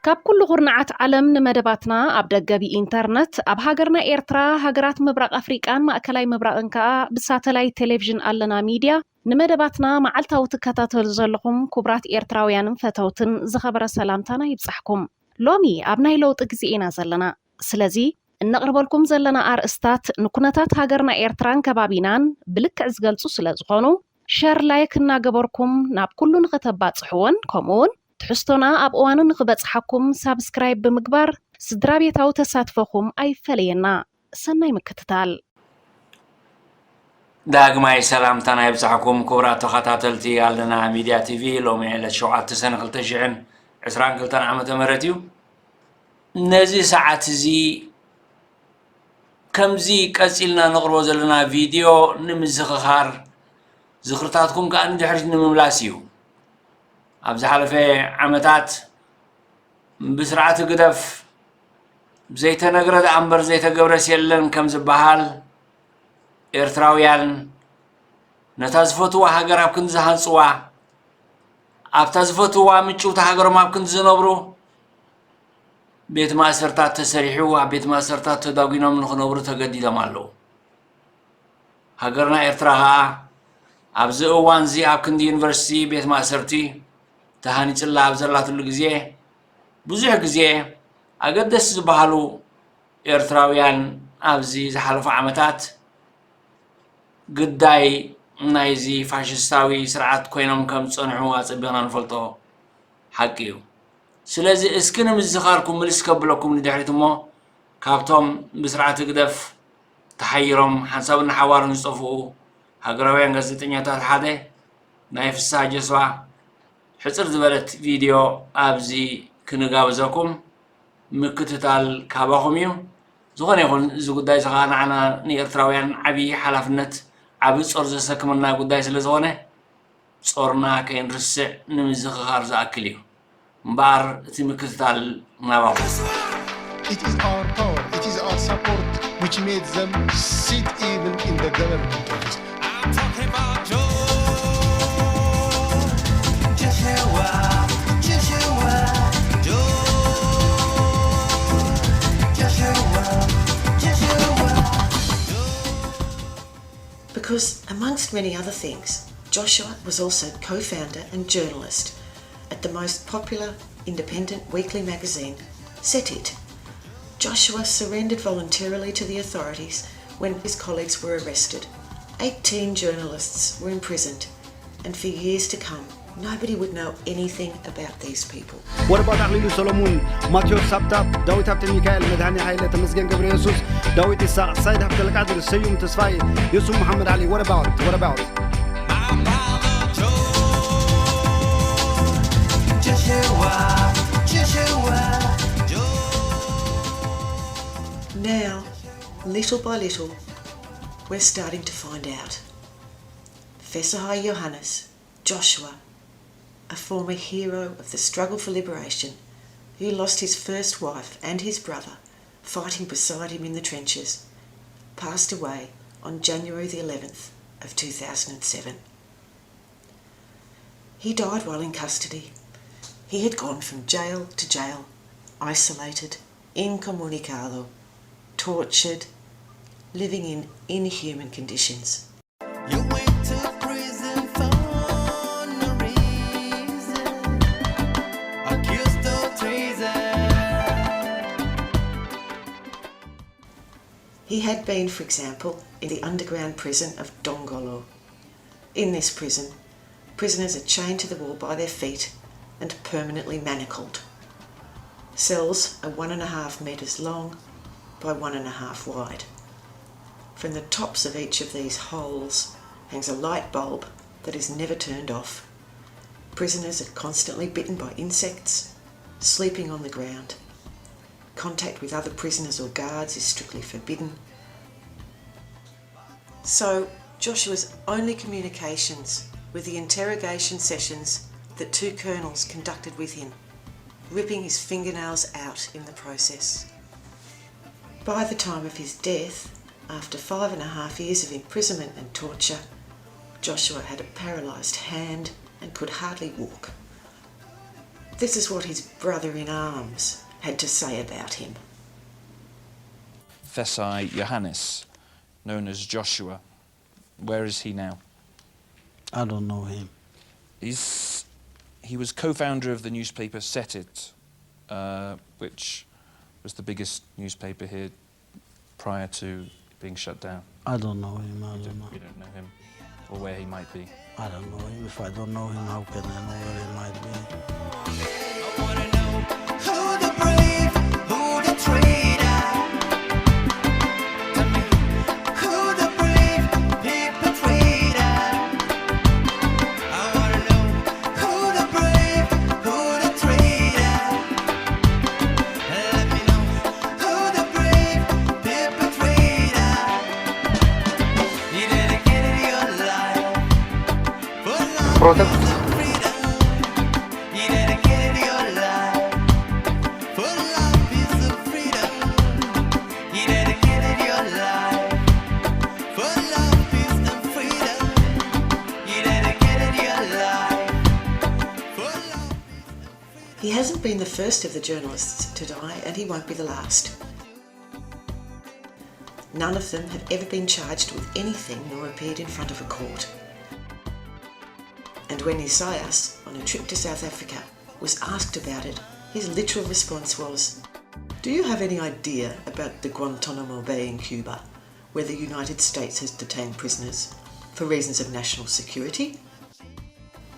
ካብ ኩሉ ኹርናዓት ዓለም ንመደባትና ኣብ ደገቢ ኢንተርነት ኣብ ሃገርና ኤርትራ ሃገራት ምብራቕ ኣፍሪቃን ማእከላይ ምብራቕን ከዓ ብሳተላይት ቴሌቪዥን ኣለና ሚድያ ንመደባትና መዓልታዊ ትከታተሉ ዘለኹም ክቡራት ኤርትራውያንን ፈተውትን ዝኸበረ ሰላምታና ይብጻሕኩም ሎሚ ኣብ ናይ ለውጢ ግዜ ኢና ዘለና ስለዚ እነቕርበልኩም ዘለና ኣርእስታት ንኩነታት ሃገርና ኤርትራን ከባቢናን ብልክዕ ዝገልጹ ስለ ዝኾኑ ሸር ላይክ እናገበርኩም ናብ ኩሉ ንኸተባጽሕዎን ከምኡውን ትሕዝቶና ኣብ እዋኑ ንኽበጽሓኩም ሳብስክራይብ ብምግባር ስድራ ቤታዊ ተሳትፈኹም ኣይፈለየና ሰናይ ምክትታል ዳግማይ ሰላምታና ይብጻሕኩም ክቡራት ተኸታተልቲ ኣለና ሚድያ ቲቪ ሎሚ ዕለት 7 ሰነ 2022 ዓመተ ምህረት እዩ ነዚ ሰዓት እዚ ከምዚ ቀጺልና ነቕርቦ ዘለና ቪድዮ ንምዝኽኻር ዝኽርታትኩም ከዓ ንድሕሪት ንምምላስ እዩ ኣብዚ ሓለፈ ዓመታት ብስርዓት ግደፍ ዘይተነግረ ኣምበር ዘይተገብረስ የለን ከም ዝበሃል ኤርትራውያን ነታ ዝፈትዋ ሃገር ኣብ ክንዲ ዝሃንጽዋ ኣብታ ዝፈትዋ ምጭውታ ሃገሮም ኣብ ክንዲ ዝነብሩ ቤት ማእሰርታት ተሰሪሑ ኣብ ቤት ማእሰርታት ተዳጒኖም ንኽነብሩ ተገዲዶም ኣለዉ ሃገርና ኤርትራ ከዓ ኣብዚ እዋን እዚ ኣብ ክንዲ ዩኒቨርሲቲ ቤት ማእሰርቲ ተሃኒጽላ ኣብ ዘላትሉ ግዜ ብዙሕ ግዜ ኣገደስ ዝበሃሉ ኤርትራውያን ኣብዚ ዝሓለፉ ዓመታት ግዳይ ናይዚ ፋሽስታዊ ስርዓት ኮይኖም ከም ዝጸንሑ ኣጸቢቕና ንፈልጦ ሓቂ እዩ ስለዚ እስኪ ንምዝኻርኩም ምልስ ከብለኩም ንድሕሪት እሞ ካብቶም ብስርዓት ግደፍ ተሓይሮም ሓንሳብና ሓዋርን ዝጠፍኡ ሃገራውያን ጋዜጠኛታት ሓደ ናይ ፍስሓ ጀስባ ሕጽር ዝበለት ቪድዮ ኣብዚ ክንጋብዘኩም ምክትታል ካባኹም እዩ ዝኾነ ይኹን እዚ ጉዳይ ዝኸዓ ንዓና ንኤርትራውያን ዓብዪ ሓላፍነት ዓብዪ ጾር ዘሰክመና ጉዳይ ስለ ዝኾነ ጾርና ከይንርስዕ ንምዝኽኻር ዝኣክል እዩ እምበኣር እቲ ምክትታል ናባኹም It is our power, it is our support which made them sit even in the government office. I'm talking about Joe. Because, amongst many other things, Joshua was also co-founder and journalist at the most popular independent weekly magazine, Set It. Joshua surrendered voluntarily to the authorities when his colleagues were arrested. 18 journalists were imprisoned, and for years to come, nobody would know anything about these people. What about Aklilu Solomon, Matthew Sabtab, Dawit Abdel Mikael, Medhani Haile, Tamizgen Gabriel Jesus, Dawit Issa, Said Abdel Qadir, Sayyum Tasfai, Yusuf Muhammad Ali? What about? Now, little by little, we're starting to find out. Fesahai Johannes, Joshua, a former hero of the struggle for liberation, who lost his first wife and his brother fighting beside him in the trenches, passed away on January the 11th of 2007. He died while in custody. He had gone from jail to jail, isolated, incommunicado, tortured, living in inhuman conditions. You went to prison for no reason, accused of treason. He had been, for example, in the underground prison of Dongolo. In this prison, prisoners are chained to the wall by their feet and permanently manacled. Cells are 1.5 metres long by 1.5 wide. From the tops of each of these holes hangs a light bulb that is never turned off. Prisoners are constantly bitten by insects, sleeping on the ground. Contact with other prisoners or guards is strictly forbidden. So, Joshua's only communications were the interrogation sessions that 2 colonels conducted with him, ripping his fingernails out in the process. By the time of his death, after 5.5 years of imprisonment and torture, Joshua had a paralysed hand and could hardly walk. This is what his brother-in-arms had to say about him. Fesai Johannes, known as Joshua. Where is he now? I don't know him. He was co-founder of the newspaper Set It, which was the biggest newspaper here prior to being shut down. I don't know him. You don't know him, or where he might be. I don't know him. If I don't know him, how can I know where he might be? I wanna know who the brave, who the traitor. Tell me who the brave perpetrator. I wanna know who the brave, who the traitor. Let me know who the brave perpetrator. You dedicated your life for love. Protect. You dedicated your life for love, peace, and freedom. You dedicated your life for love, peace, and freedom. You dedicated your life for love, peace, and freedom. He hasn't been the first of the journalists to die, and he won't be the last. None of them have ever been charged with anything nor appeared in front of a court. And when Isaias, on a trip to South Africa, was asked about it, his literal response was, "Do you have any idea about the Guantanamo Bay in Cuba, where the United States has detained prisoners for reasons of national security?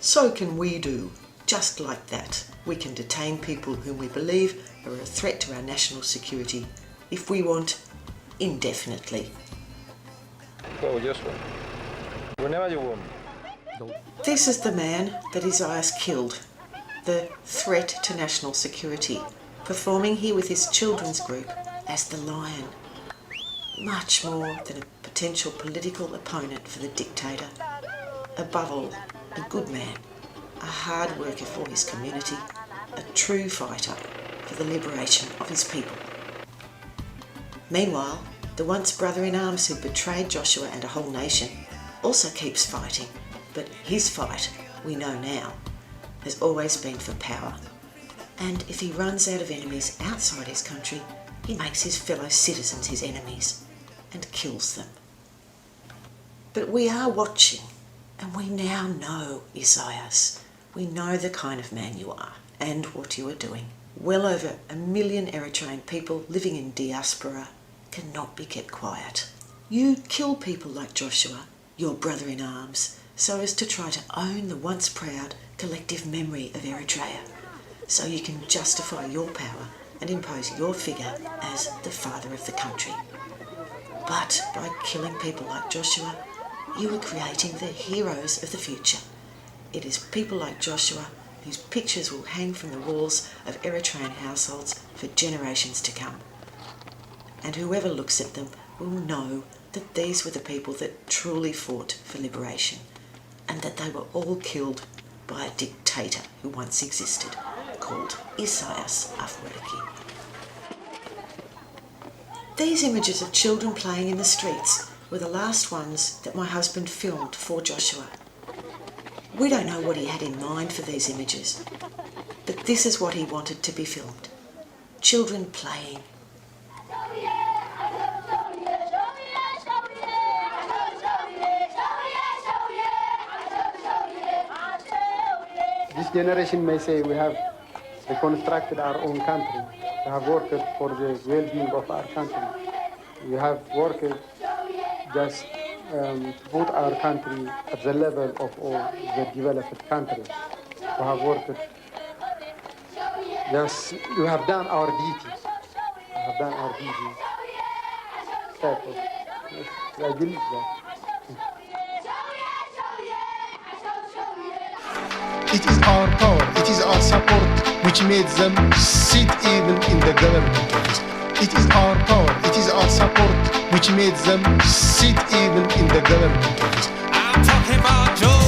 So can we do, just like that. We can detain people whom we believe are a threat to our national security, if we want, indefinitely." This is the man that Isaias killed, the threat to national security, performing here with his children's group as the lion. Much more than a potential political opponent for the dictator. Above all, a good man, a hard worker for his community, a true fighter for the liberation of his people. Meanwhile, the once brother-in-arms who betrayed Joshua and a whole nation also keeps fighting. But his fight, we know now, has always been for power. And if he runs out of enemies outside his country, he makes his fellow citizens his enemies and kills them. But we are watching, and we now know, Isaias. We know the kind of man you are and what you are doing. Well over 1 million Eritrean people living in diaspora cannot be kept quiet. You kill people like Joshua, your brother-in-arms, so as to try to own the once proud collective memory of Eritrea, so you can justify your power and impose your figure as the father of the country. But by killing people like Joshua, you are creating the heroes of the future. It is people like Joshua whose pictures will hang from the walls of Eritrean households for generations to come. And whoever looks at them will know that these were the people that truly fought for liberation, and that they were all killed by a dictator who once existed, called Isaias Afwerki. These images of children playing in the streets were the last ones that my husband filmed for Joshua. We don't know what he had in mind for these images, but this is what he wanted to be filmed. Children playing. This generation may say we have reconstructed our own country. We have worked for the well-being of our country. We have worked just to put our country at the level of all the developed countries. We have worked, yes, we have done our duty. We have done our duty. Yes, I believe that. It is our power, it is our support which made them sit even in the government office. It is our power, it is our support which made them sit even in the government office. I'm talking about Joe.